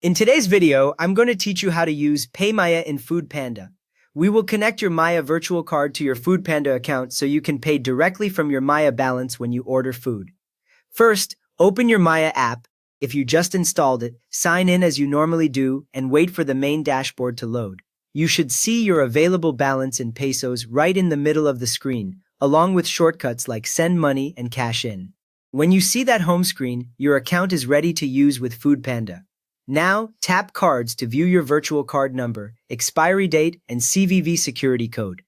In today's video, I'm going to teach you how to use PayMaya in FoodPanda. We will connect your Maya virtual card to your FoodPanda account so you can pay directly from your Maya balance when you order food. First, open your Maya app. If you just installed it, sign in as you normally do and wait for the main dashboard to load. You should see your available balance in pesos right in the middle of the screen, along with shortcuts like send money and cash in. When you see that home screen, your account is ready to use with FoodPanda. Now, tap Cards to view your virtual card number, expiry date, and CVV security code.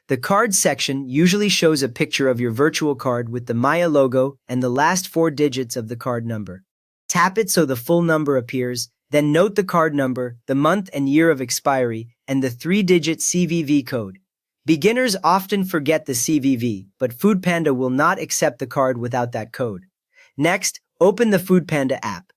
The Cards section usually shows a picture of your virtual card with the Maya logo and the last four digits of the card number. Tap it so the full number appears, then note the card number, the month and year of expiry, and the three-digit CVV code. Beginners often forget the CVV, but FoodPanda will not accept the card without that code. Next, open the FoodPanda app.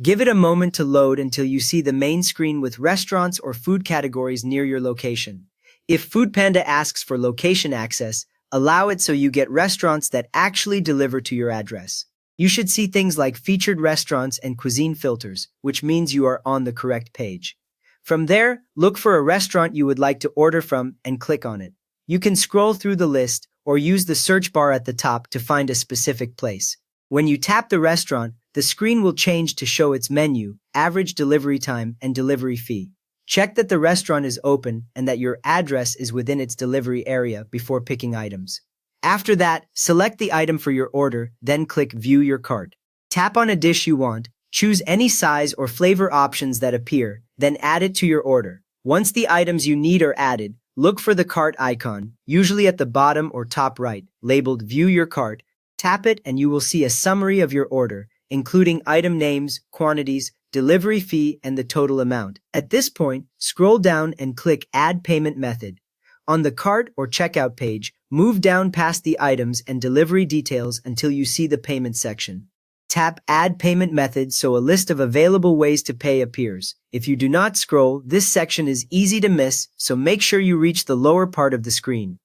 Give it a moment to load until you see the main screen with restaurants or food categories near your location. If FoodPanda asks for location access, allow it so you get restaurants that actually deliver to your address. You should see things like featured restaurants and cuisine filters, which means you are on the correct page. From there, look for a restaurant you would like to order from and click on it. You can scroll through the list or use the search bar at the top to find a specific place. When you tap the restaurant, the screen will change to show its menu, average delivery time, and delivery fee. Check that the restaurant is open and that your address is within its delivery area before picking items. After that, select the item for your order, then click View Your Cart. Tap on a dish you want, choose any size or flavor options that appear, then add it to your order. Once the items you need are added, look for the cart icon, usually at the bottom or top right, labeled View Your Cart. Tap it and you will see a summary of your order, including item names, quantities, delivery fee, and the total amount. At this point, scroll down and click Add Payment Method. On the cart or checkout page, move down past the items and delivery details until you see the payment section. Tap Add Payment Method so a list of available ways to pay appears. If you do not scroll, this section is easy to miss, so make sure you reach the lower part of the screen.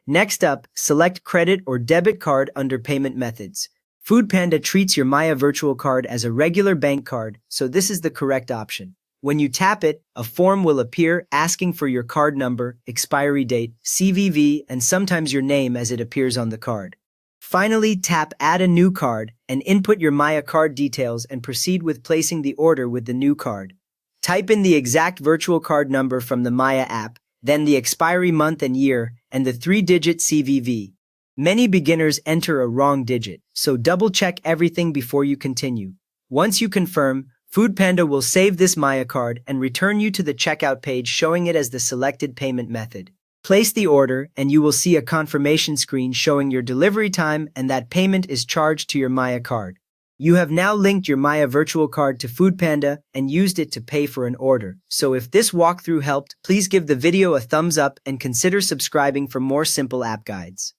Next up, select Credit or Debit Card under Payment Methods. FoodPanda treats your Maya virtual card as a regular bank card, so this is the correct option. When you tap it, a form will appear asking for your card number, expiry date, CVV, and sometimes your name as it appears on the card. Finally, tap Add a New Card and input your Maya card details and proceed with placing the order with the new card. Type in the exact virtual card number from the Maya app, then the expiry month and year, and the three-digit CVV. Many beginners enter a wrong digit, so double-check everything before you continue. Once you confirm, FoodPanda will save this Maya card and return you to the checkout page showing it as the selected payment method. Place the order and you will see a confirmation screen showing your delivery time and that payment is charged to your Maya card. You have now linked your Maya virtual card to FoodPanda and used it to pay for an order. So if this walkthrough helped, please give the video a thumbs up and consider subscribing for more simple app guides.